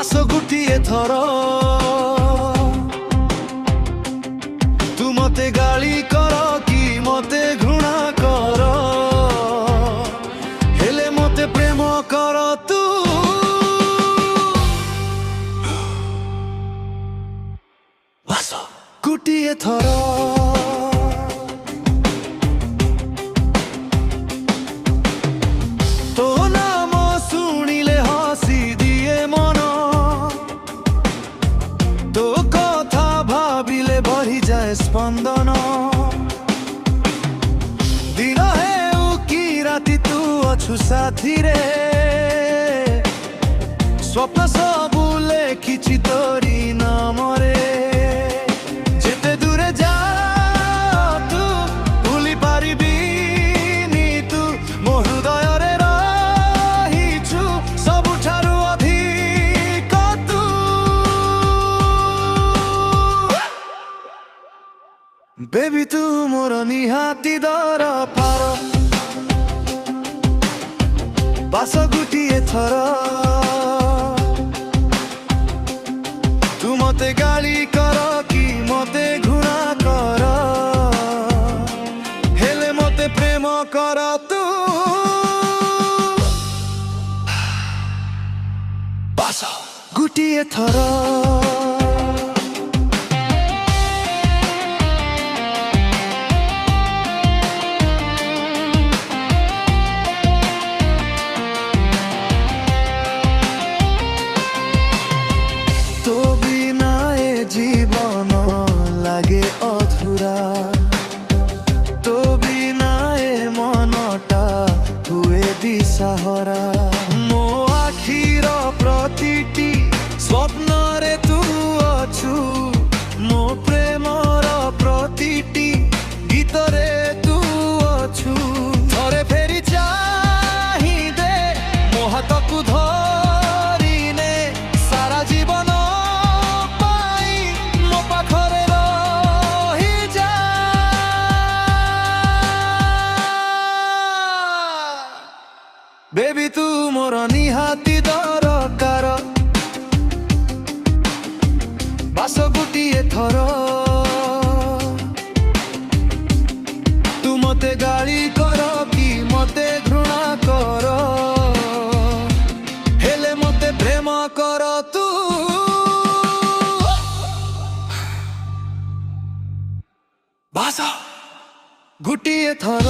ବାସ ଗୋଟିଏ ଥର ତୁ ମତେ ଗାଳି କର କି ମତେ ଘୃଣା କର, ହେଲେ ମତେ ପ୍ରେମ କର ତୁ। ବାସ ଗୋଟିଏ ଥର ତୋ ନାମ ଶୁଣିଲେ ହସି ଦିଏ ମନ, ତୋ କଥା ଭାବିଲେ ବଢ଼ିଯାଏ ସ୍ପନ୍ଦନ। ଦିନ ହେଉ କି ରାତି ତୁ ଅଛୁ ସାଥିରେ, ସ୍ୱପ୍ନ ସବୁ ଲେଖିଛି ତୋରି ନାମରେ। ଯେତେ ଦୂରେ ଯା ତୁ ଭୁଲି ପାରିବିନି, ତୁ ମୋ ହୃଦୟରେ ରହିଛୁ ସବୁଠାରୁ ଅଧିକ ତୁ। ବେବି ତୁ ମୋର ନିହାତି ଦରକାର, ବାସ ଗୋଟିଏ ଥର ତୁ ମତେ ଗାଳି କର କି ମତେ ଘୃଣା କର, ହେଲେ ମତେ ପ୍ରେମ କର ତୁ। ବାସ ଗୋଟିଏ ଥର জীবন লাগে অধুরা, তো বিনা এ মনটা হুয়ে দিশাহরা। ମୋ ଆଖିର ପ୍ରତିଟି ସ୍ୱପ୍ନରେ ତୁ ଅଛୁ, ମୋ ପ୍ରେମର ପ୍ରତିଟି ଗୀତରେ ତୁ ଅଛୁ। ଥରେ ଫେରି ଚାହିଁ ଦେ ମୋ ହାତକୁ ଧରିନେ, ସାରା ଜୀବନ ବେବି ତୁ ମୋର ନିହାତି ଦରକାର, ବାସ ଗୋଟିଏ ଥର ତୁ ମତେ ଗାଳି କର କି ମତେ ଘୃଣା କର, ହେଲେ ମତେ ପ୍ରେମ କର ତୁ। ବାସ ଗୋଟିଏ ଥର